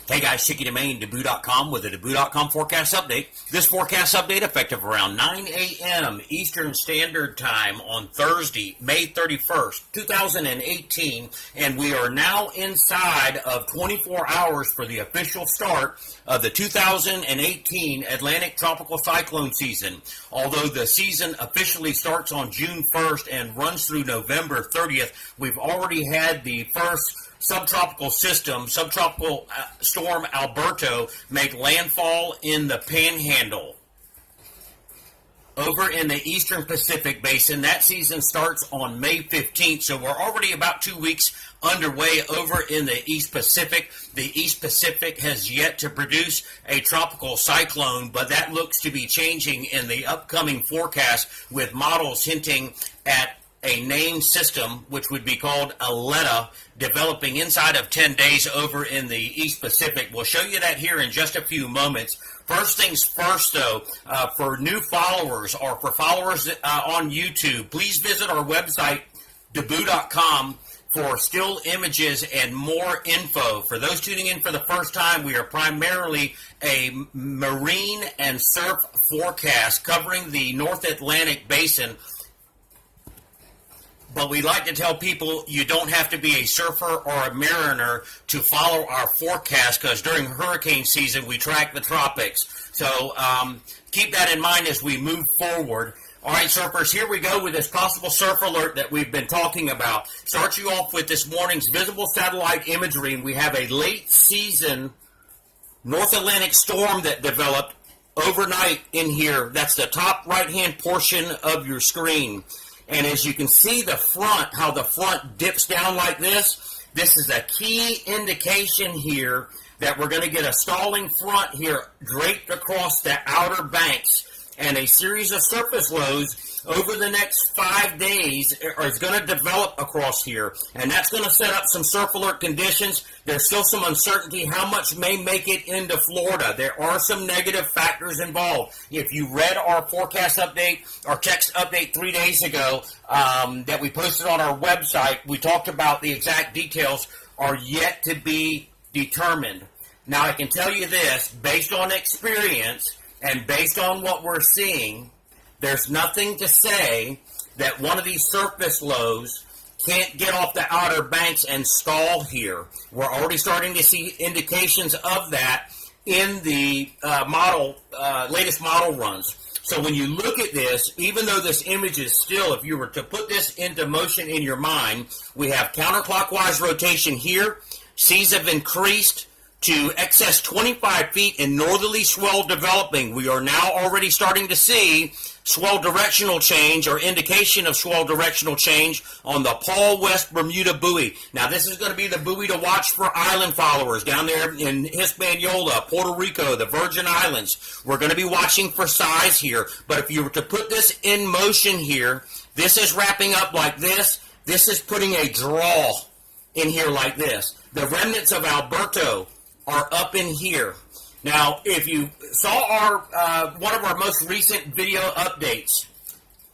Hey guys, Chicky Domain, Debut.com with a Debut.com forecast update. This forecast update effective around 9 a.m. Eastern Standard Time on Thursday, May 31st, 2018, and we are now inside of 24 hours for the official start of the 2018 Atlantic Tropical Cyclone season. Although the season officially starts on June 1st and runs through November 30th, we've already had the first subtropical storm Alberto make landfall in the Panhandle. Over in the Eastern Pacific Basin, that season starts on May 15th, so we're already about 2 weeks underway over in the East Pacific. The East Pacific has yet to produce a tropical cyclone, but that looks to be changing in the upcoming forecast, with models hinting at a named system, which would be called ALETTA, developing inside of 10 days over in the East Pacific. We'll show you that here in just a few moments. First things first, though, for new followers or for followers on YouTube, please visit our website, Debut.com, for still images and more info. For those tuning in for the first time, we are primarily a marine and surf forecast covering the North Atlantic Basin. But we like to tell people you don't have to be a surfer or a mariner to follow our forecast, because during hurricane season we track the tropics. So keep that in mind as we move forward. All right, surfers, here we go with this possible surf alert that we've been talking about. Start you off with this morning's visible satellite imagery, and we have a late season North Atlantic storm that developed overnight in here. That's the top right-hand portion of your screen. And as you can see the front, how the front dips down like this is a key indication here that we're going to get a stalling front here draped across the outer banks, and a series of surface lows over the next 5 days is going to develop across here, and that's going to set up some surf alert conditions. There's still some uncertainty how much may make it into Florida. There are some negative factors involved. If you read our forecast update, our text update 3 days ago that we posted on our website, we talked about the exact details are yet to be determined. Now, I can tell you this, based on experience and based on what we're seeing, there's nothing to say that one of these surface lows can't get off the outer banks and stall here. We're already starting to see indications of that in the latest model runs. So when you look at this, even though this image is still, if you were to put this into motion in your mind, we have counterclockwise rotation here. Seas have increased to excess 25 feet in northerly swell developing. We are now already starting to see swell directional change, or indication of swell directional change, on the Paul West Bermuda buoy. Now, this is going to be the buoy to watch for island followers down there in Hispaniola, Puerto Rico, the Virgin Islands. We're going to be watching for size here. But if you were to put this in motion here, this is wrapping up like this. This is putting a draw in here like this. The remnants of Alberto are up in here. Now, if you saw our one of our most recent video updates,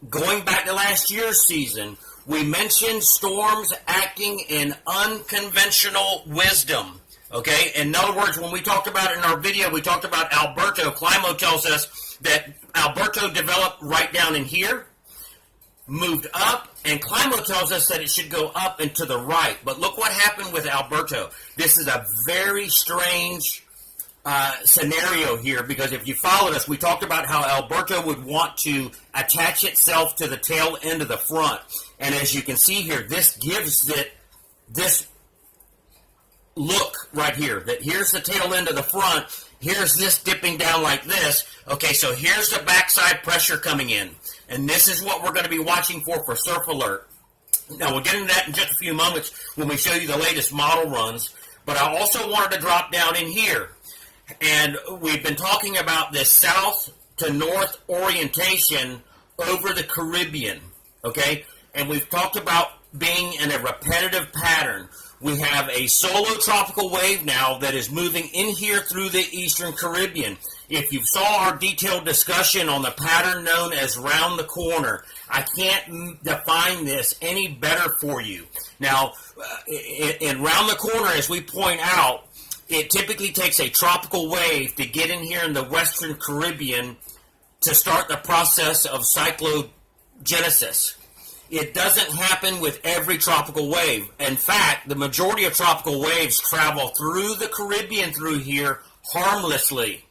going back to last year's season, we mentioned storms acting in unconventional wisdom. Okay? In other words, when we talked about it in our video, we talked about Alberto. Climo tells us that Alberto developed right down in here, moved up, and Climo tells us that it should go up and to the right. But look what happened with Alberto. This is a very strange scenario here, because if you followed us, we talked about how Alberto would want to attach itself to the tail end of the front. And as you can see here, this gives it this look right here, that here's the tail end of the front, here's this dipping down like this. Okay, so here's the backside pressure coming in. And this is what we're going to be watching for surf alert. Now, we'll get into that in just a few moments when we show you the latest model runs. But I also wanted to drop down in here. And we've been talking about this south to north orientation over the Caribbean. Okay? And we've talked about being in a repetitive pattern. We have a solo tropical wave now that is moving in here through the eastern Caribbean. If you saw our detailed discussion on the pattern known as round the corner, I can't define this any better for you. Now, in round the corner, as we point out, it typically takes a tropical wave to get in here in the Western Caribbean to start the process of cyclogenesis. It doesn't happen with every tropical wave. In fact, the majority of tropical waves travel through the Caribbean through here harmlessly.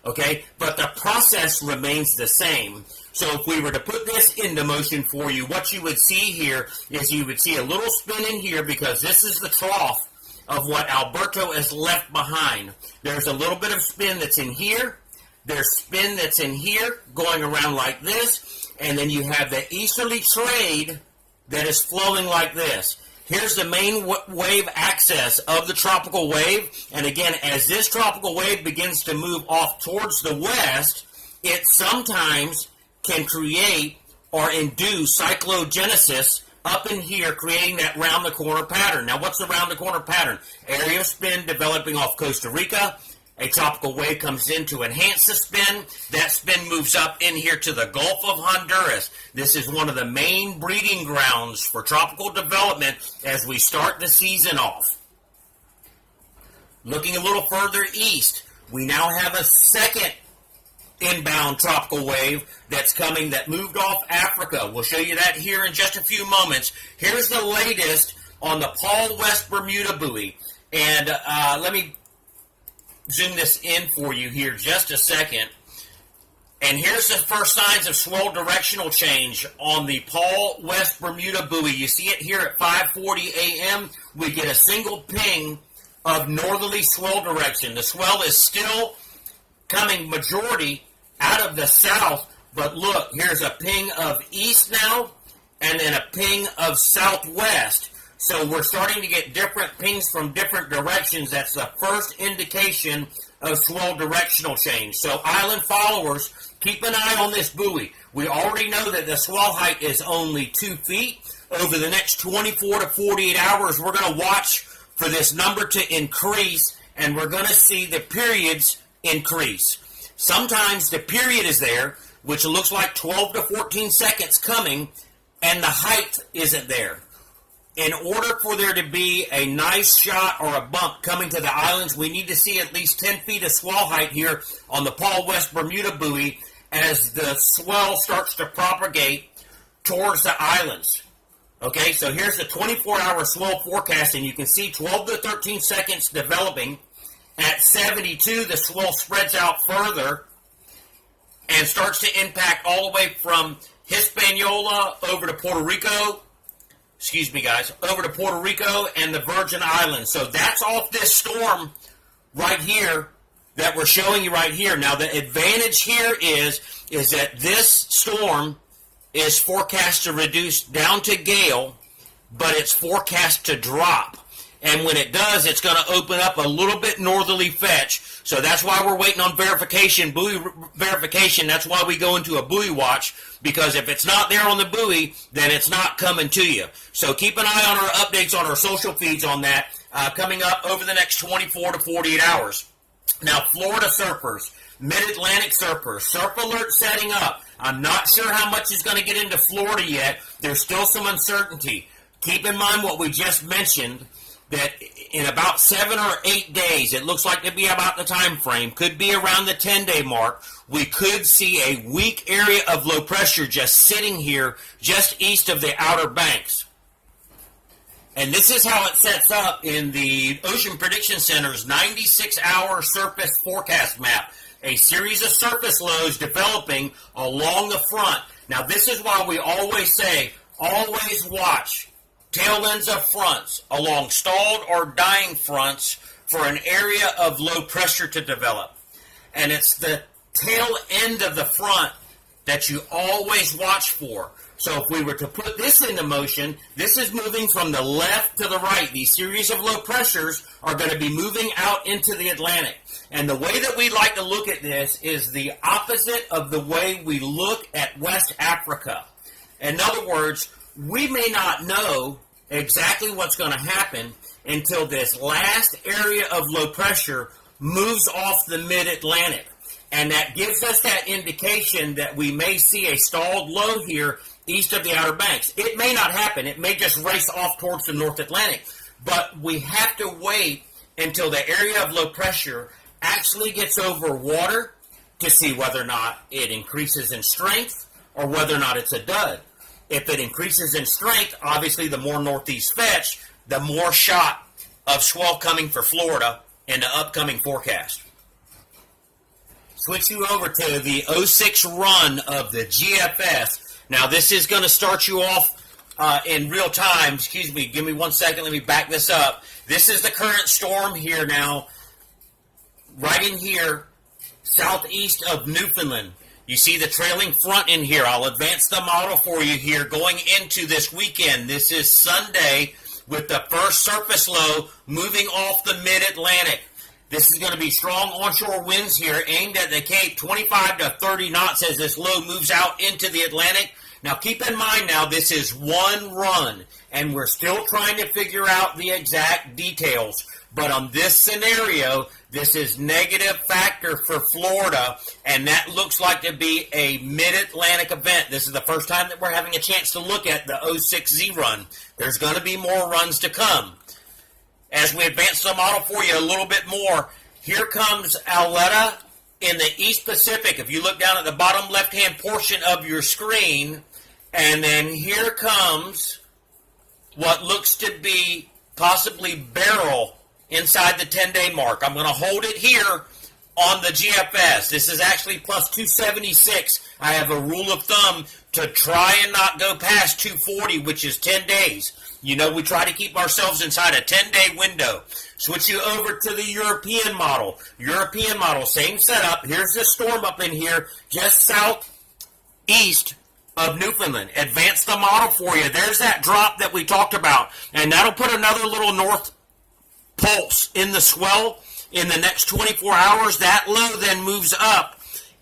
Okay, but the process remains the same. So if we were to put this into motion for you, what you would see here is you would see a little spin in here because this is the trough of what Alberto has left behind. There's a little bit of spin that's in here. There's spin that's in here going around like this. And then you have the easterly trade that is flowing like this. Here's the main wave axis of the tropical wave. And again, as this tropical wave begins to move off towards the west, it sometimes can create or induce cyclogenesis up in here, creating that round-the-corner pattern. Now, what's the round-the-corner pattern? Area of spin developing off Costa Rica. A tropical wave comes in to enhance the spin. That spin moves up in here to the Gulf of Honduras. This is one of the main breeding grounds for tropical development as we start the season off. Looking a little further east, we now have a second inbound tropical wave that's coming that moved off Africa. We'll show you that here in just a few moments. Here's the latest on the Paul West Bermuda buoy. And let me zoom this in for you here just a second. And here's the first signs of swell directional change on the Paul West Bermuda buoy. You see it here at 5:40 a.m. We get a single ping of northerly swell direction. The swell is still coming majority out of the south, but look, here's a ping of east now, and then a ping of southwest. So we're starting to get different pings from different directions. That's the first indication of swell directional change. So island followers, keep an eye on this buoy. We already know that the swell height is only 2 feet. Over the next 24 to 48 hours, we're going to watch for this number to increase, and we're going to see the periods increase. Sometimes the period is there, which looks like 12 to 14 seconds coming, and the height isn't there. In order for there to be a nice shot or a bump coming to the islands, we need to see at least 10 feet of swell height here on the Paul West Bermuda buoy as the swell starts to propagate towards the islands. Okay, so here's the 24-hour swell forecast, and you can see 12 to 13 seconds developing. At 72, the swell spreads out further and starts to impact all the way from Hispaniola over to Puerto Rico. Excuse me, guys, over to Puerto Rico and the Virgin Islands. So that's off this storm right here that we're showing you right here. Now, the advantage here is that this storm is forecast to reduce down to gale, but it's forecast to drop. And when it does, it's going to open up a little bit northerly fetch. So that's why we're waiting on verification, buoy verification. That's why we go into a buoy watch, because if it's not there on the buoy, then it's not coming to you. So keep an eye on our updates on our social feeds on that coming up over the next 24 to 48 hours. Now, Florida surfers, Mid-Atlantic surfers, surf alert setting up. I'm not sure how much is going to get into Florida yet. There's still some uncertainty. Keep in mind what we just mentioned, that in about 7 or 8 days, it looks like to be about the time frame, could be around the 10-day mark, we could see a weak area of low pressure just sitting here just east of the Outer Banks. And this is how it sets up in the Ocean Prediction Center's 96-hour surface forecast map. A series of surface lows developing along the front. Now, this is why we always say, always watch tail ends of fronts along stalled or dying fronts for an area of low pressure to develop. And it's the tail end of the front that you always watch for. So if we were to put this into motion, this is moving from the left to the right. These series of low pressures are going to be moving out into the Atlantic. And the way that we like to look at this is the opposite of the way we look at West Africa. In other words, we may not know exactly what's going to happen until this last area of low pressure moves off the mid-Atlantic. And that gives us that indication that we may see a stalled low here east of the Outer Banks. It may not happen. It may just race off towards the North Atlantic. But we have to wait until the area of low pressure actually gets over water to see whether or not it increases in strength or whether or not it's a dud. If it increases in strength, obviously the more northeast fetch, the more shot of swell coming for Florida in the upcoming forecast. Switch you over to the 06 run of the GFS. Now this is going to start you off in real time. Excuse me, give me 1 second, let me back this up. This is the current storm here now, right in here, southeast of Newfoundland. You see the trailing front in here. I'll advance the model for you here going into this weekend. This is Sunday with the first surface low moving off the mid-Atlantic. This is going to be strong onshore winds here aimed at the Cape, 25 to 30 knots as this low moves out into the Atlantic. Now keep in mind now this is one run and we're still trying to figure out the exact details. But on this scenario, this is negative factor for Florida, and that looks like to be a mid-Atlantic event. This is the first time that we're having a chance to look at the 06Z run. There's going to be more runs to come. As we advance the model for you a little bit more, here comes ALETTA in the East Pacific. If you look down at the bottom left-hand portion of your screen, and then here comes what looks to be possibly BERYL inside the 10-day mark. I'm going to hold it here on the GFS. This is actually plus 276. I have a rule of thumb to try and not go past 240, which is 10 days. You know, we try to keep ourselves inside a 10-day window. Switch you over to the European model. European model, same setup. Here's the storm up in here, just southeast of Newfoundland. Advance the model for you. There's that drop that we talked about, and that'll put another little north pulse in the swell in the next 24 hours. That low then moves up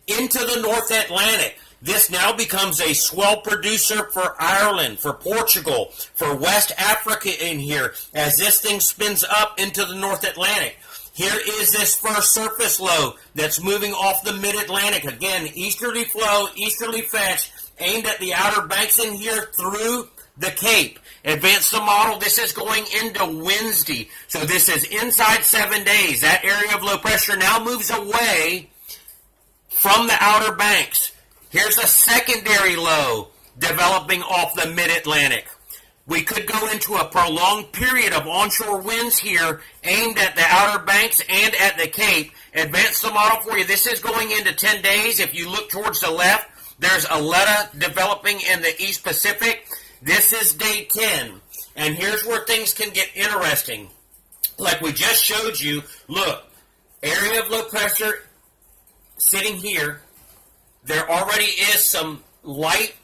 into the North Atlantic. This now becomes a swell producer for Ireland, for Portugal, for West Africa in here as this thing spins up into the North Atlantic. Here is this first surface low that's moving off the mid-Atlantic. Again, easterly flow, easterly fetch, aimed at the outer banks in here through the Cape. Advance the model. This is going into Wednesday. So this is inside 7 days. That area of low pressure now moves away from the outer banks. Here's a secondary low developing off the mid-Atlantic. We could go into a prolonged period of onshore winds here aimed at the outer banks and at the Cape. Advance the model for you. This is going into 10 days. If you look towards the left, there's ALETTA developing in the East Pacific. This is day 10, and here's where things can get interesting. Like we just showed you, look, area of low pressure sitting here. There already is some light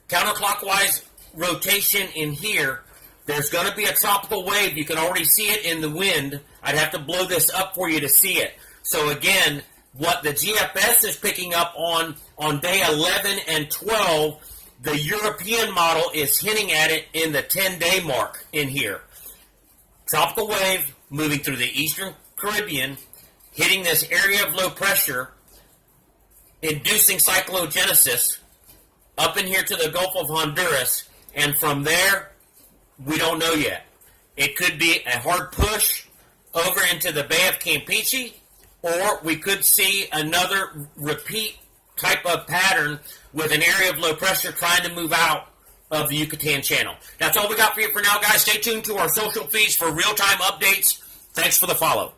counterclockwise rotation in here. There's going to be a tropical wave. You can already see it in the wind. I'd have to blow this up for you to see it. So again, what the GFS is picking up on day 11 and 12, the European model is hinting at it in the 10-day mark in here. Tropical wave moving through the eastern Caribbean, hitting this area of low pressure, inducing cyclogenesis up in here to the Gulf of Honduras, and from there, we don't know yet. It could be a hard push over into the Bay of Campeche, or we could see another repeat type of pattern with an area of low pressure trying to move out of the Yucatan Channel. That's all we got for you for now, guys. Stay tuned to our social feeds for real-time updates. Thanks for the follow.